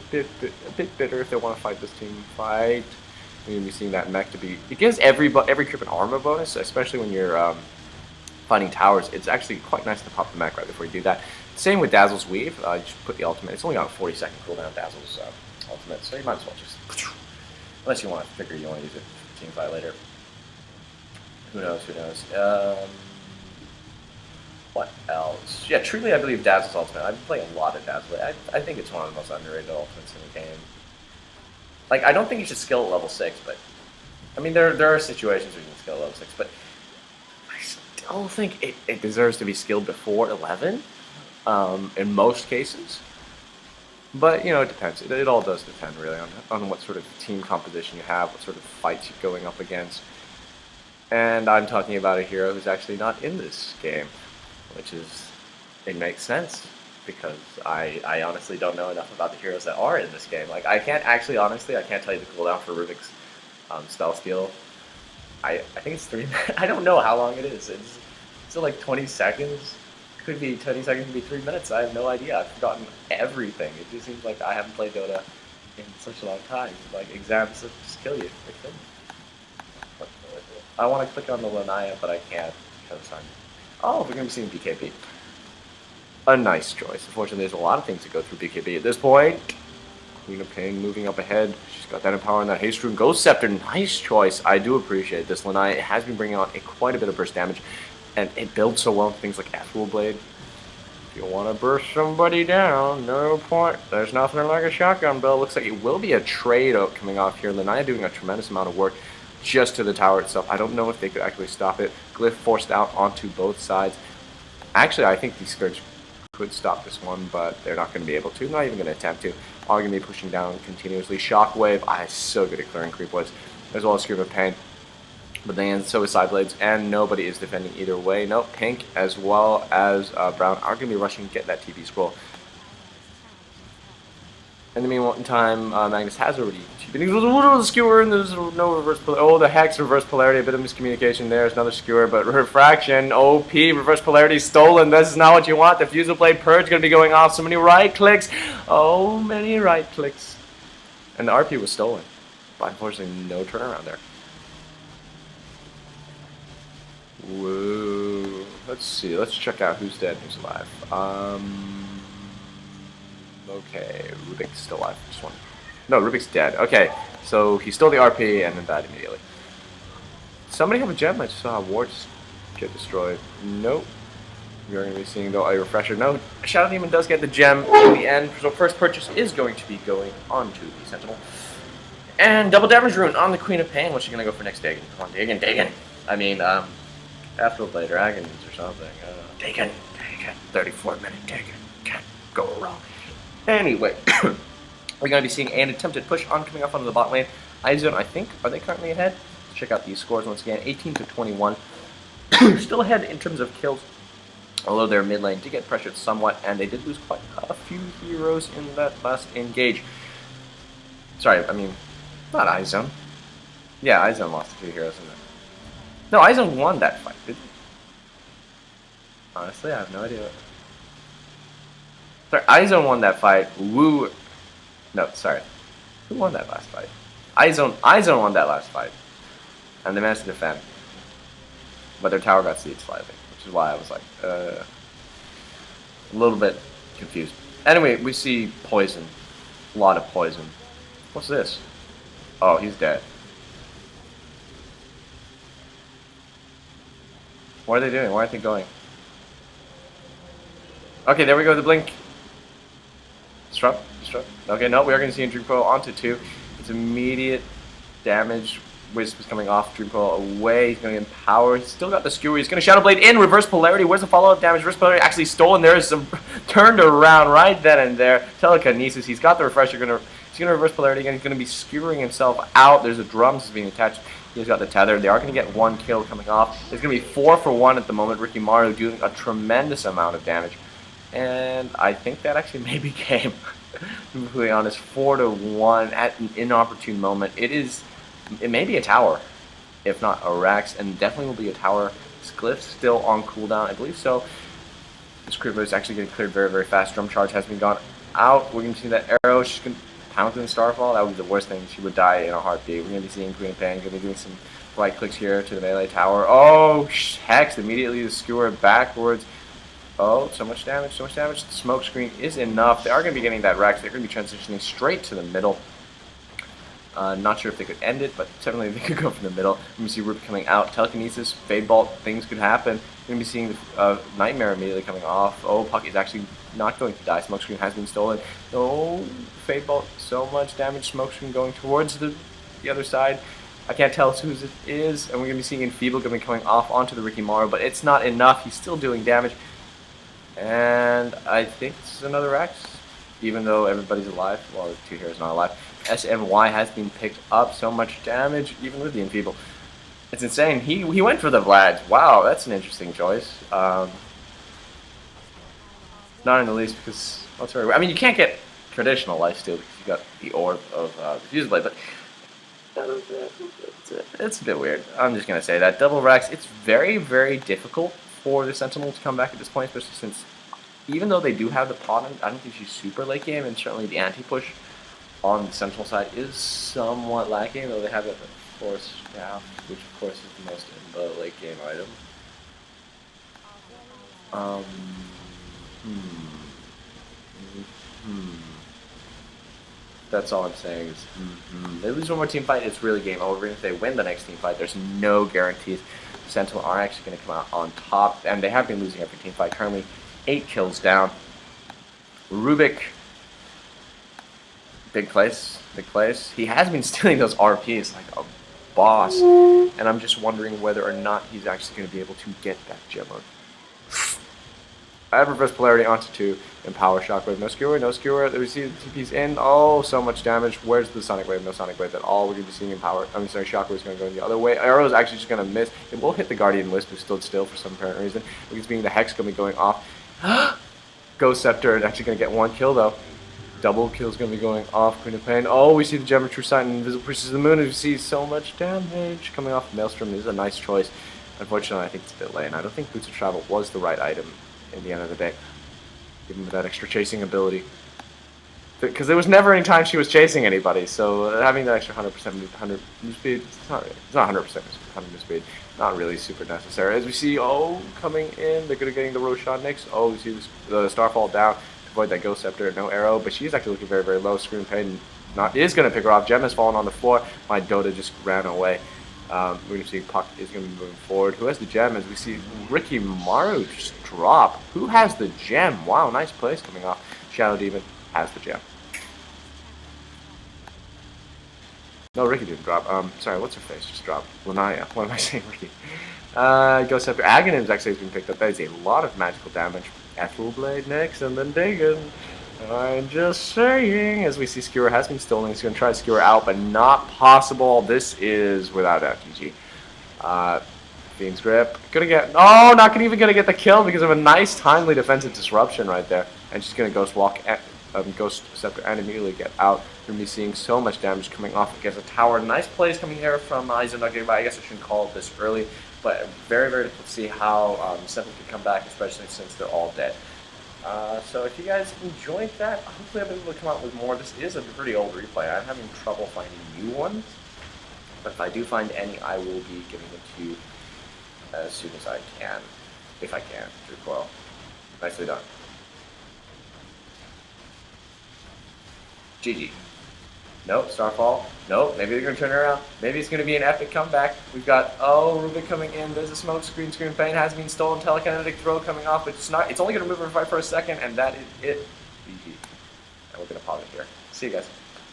bit bitter if they want to fight this team fight. We're going to be seeing that mech to be... It gives every creep an armor bonus, especially when you're fighting towers. It's actually quite nice to pop the mech right before you do that. Same with Dazzle's Weave. You just put the ultimate. It's only on a 40-second cooldown, Dazzle's ultimate, so you might as well just... Unless you want to figure you want to use it for team fight later. Who knows? What else? Yeah, truly, I believe Dazzle's ultimate. I've been playing a lot of Dazzle. I think it's one of the most underrated ultimates in the game. Like, I don't think you should skill at level 6, but... I mean, there are situations where you can skill at level 6, but... I still think it deserves to be skilled before 11, in most cases. But, you know, it depends. It all does depend, really, on what sort of team composition you have, what sort of fights you're going up against. And I'm talking about a hero who's actually not in this game, which is... It makes sense, because I honestly don't know enough about the heroes that are in this game. Like, I can't tell you the cooldown for Rubik's spell skill. I think it's 3 minutes. I don't know how long it is. It's like 20 seconds. Could be 20 seconds, could be 3 minutes. I have no idea. I've forgotten everything. It just seems like I haven't played Dota in such a long time. Like, exams just kill you. They kill me. I want to click on the Lanaya, but I can't because I'm... Oh, we're going to be seeing BKB. A nice choice. Unfortunately, there's a lot of things to go through BKB at this point. Queen of Pain moving up ahead. She's got that empower and that haste rune. Ghost Scepter, nice choice. I do appreciate this. Lanaya has been bringing on quite a bit of burst damage. And it builds so well with things like Ethereal Blade. If you want to burst somebody down, no point. There's nothing like a shotgun bell. Looks like it will be a trade coming off here. Lanaya doing a tremendous amount of work just to the tower itself. I don't know if they could actually stop it. Glyph forced out onto both sides. Actually, I think these Scourge could stop this one, but they're not going to be able to. Not even going to attempt to. All going to be pushing down continuously. Shockwave, so good at clearing creep woods, as well as Scream of Pain. But then so is Side Blades, and nobody is defending either way. Nope, Pink as well as Brown are going to be rushing to get that TP scroll. In the meantime, Magnus has already cheapened. There's a little skewer and there's no reverse polarity. Oh, the Hex, reverse polarity, a bit of miscommunication there. There's another skewer, but Refraction, OP, reverse polarity stolen. This is not what you want. The Fusel Blade Purge going to be going off. So many right clicks. Oh, many right clicks. And the RP was stolen. But unfortunately, no turnaround there. Whoa. Let's see. Let's check out who's dead and who's alive. Okay, Rubik's still alive. Just one. No, Rubik's dead. Okay, so he stole the RP and then died immediately. Somebody have a gem? I just saw wards get destroyed. Nope. We're going to be seeing, though, a refresher. No, Shadow Demon does get the gem in the end. So first purchase is going to be going onto the Sentinel. And double damage rune on the Queen of Pain. What's she going to go for next? Dagon. Come on, Dagon, Dagon. I mean, Afterblade Dragons or something. Dagon, Dagon. 34-minute Dagon. Can't go wrong. Anyway, we're going to be seeing an attempted push on coming off onto the bot lane. iZone, I think, are they currently ahead? Let's check out these scores once again. 18-21. Still ahead in terms of kills, although their mid lane did get pressured somewhat, and they did lose quite a few heroes in that last engage. Sorry, I mean, not iZone. Yeah, iZone lost a few heroes in that. No, iZone won that fight, did he? Honestly, I have no idea. Sorry, iZone won that fight. Woo. No, sorry. Who won that last fight? iZone won that last fight. And they managed to defend. But their tower got sieged slightly, which is why I was like, a little bit confused. Anyway, we see poison. A lot of poison. What's this? Oh, he's dead. What are they doing? Where aren't they going? Okay, there we go, the blink. Disrupt. Okay, no, we are going to see a Dream Coil onto 2. It's immediate damage. Wisp is coming off, Dream Coil away. He's going to empower. He's still got the skewer. He's going to Shadow Blade in. Reverse polarity. Where's the follow-up damage? Reverse polarity actually stolen. There is some turned around right then and there. Telekinesis. He's got the refresher. He's going to reverse polarity again. He's going to be skewering himself out. There's a drums being attached. He's got the tether. They are going to get 1 kill coming off. There's going to be 4 for 1 at the moment. Ricky Maru doing a tremendous amount of damage. And I think that actually may be game. To be completely honest, 4-1 at an inopportune moment. It may be a tower, if not a Rax, and definitely will be a tower. This Glyph's still on cooldown, I believe so. This creeper is actually getting cleared very, very fast. Drum charge has been gone out. We're going to see that arrow. She's going to pound through the Starfall. That would be the worst thing. She would die in a heartbeat. We're going to be seeing Queen of Pain. Going to be doing some right clicks here to the melee tower. Oh, Hex immediately the skewer backwards. Oh, so much damage, so much damage. The smoke screen is enough. They are going to be getting that Rex. They're going to be transitioning straight to the middle. Not sure if they could end it, but certainly they could go from the middle. We're going to see Ruby coming out. Telekinesis, Fade Bolt, things could happen. We're going to be seeing the Nightmare immediately coming off. Oh, Puck is actually not going to die. Smoke screen has been stolen. Oh, Fade Bolt, so much damage. Smoke screen going towards the other side. I can't tell whose it is. And we're going to be seeing Enfeeble going to be coming off onto the Ricky Maru, but it's not enough. He's still doing damage. And I think this is another Rex, even though everybody's alive. Well, the 2 heroes not alive. SMY has been picked up. So much damage, even with the Enfeeble. It's insane. He went for the Vlad. Wow, that's an interesting choice. Not in the least because, what's I mean, you can't get traditional lifesteal because you got the orb of the Fusel Blade, but it's a bit weird. I'm just gonna say that double Rex. It's very, very difficult for the Sentinel to come back at this point, especially since even though they do have the pot, I don't think she's super late game, and certainly the anti-push on the Sentinel side is somewhat lacking, though they have it Force Staff, which of course is the most in the late game item. That's all I'm saying is, They lose one more team fight, it's really game over. If they win the next team fight, there's no guarantees. Sentinel are actually going to come out on top, and they have been losing every team fight. Currently, 8 kills down. Rubik, big place. He has been stealing those RPs like a boss, and I'm just wondering whether or not he's actually going to be able to get that gem. add reverse polarity onto 2, and power shockwave. No skewer, no skewer. We see the TP's in. Oh, so much damage. Where's the sonic wave? No sonic wave at all. We're going to be seeing in power. I mean, sorry, shockwave is going to go the other way. Arrow is actually just going to miss. It will hit the Guardian Wisp, who stood still for some apparent reason. We're going to be the Hex going to be going off. Ghost Scepter actually going to get 1 kill though. Double kill is going to be going off. Queen of Pain. Oh, we see the Gem of True Sight and Invisible Priestess of the Moon. We see so much damage coming off Maelstrom. This is a nice choice. Unfortunately, I think it's a bit late, and I don't think Boots of Travel was the right item in the end of the day. Even with that extra chasing ability. Because there was never any time she was chasing anybody, so having that extra 100% move speed, it's not 100% 100 move speed, not really super necessary. As we see, oh, coming in, they're going to getting the Roshan next. Oh, we see the Starfall down to avoid that Ghost Scepter, no arrow, but she's actually looking very, very low. Scream Pain is going to pick her off. Gem has fallen on the floor. My DotA just ran away. We're going to see Puck is going to be moving forward. Who has the gem? As we see Ricky Maru just drop. Who has the gem? Wow, nice plays coming off. Shadow Demon has the gem. No, Ricky didn't drop. Sorry, what's her face? Just dropped. Lanaya. What am I saying, Ricky? Ghost Scepter. Aghanim's actually has been picked up. That is a lot of magical damage. Ethereal Blade next, and then Dagon. I'm just saying, as we see Skewer has been stolen, he's going to try to Skewer out, but not possible. This is without FGG. Fiend's Grip. Gonna get, oh, not even going to get the kill because of a nice timely defensive disruption right there. And she's going to Ghost Walk, Ghost Scepter, and immediately get out. We're going to be seeing so much damage coming off against a tower. Nice plays coming here from iZone.Gigabyte. I guess I shouldn't call it this early, but very, very difficult to see how Seven can come back, especially since they're all dead. So if you guys enjoyed that, hopefully I'll be able to come out with more. This is a pretty old replay. I'm having trouble finding new ones, but if I do find any, I will be giving them to you as soon as I can, if I can. Recoil. Nicely done. GG. Nope, Starfall. Nope, maybe they're going to turn it around. Maybe it's going to be an epic comeback. We've got, oh, Rubik coming in. There's a smoke screen. Screen Pain has been stolen. Telekinetic Throw coming off, but it's not. It's only going to move her for a second, and that is it. GG. And we're going to pause it here. See you guys.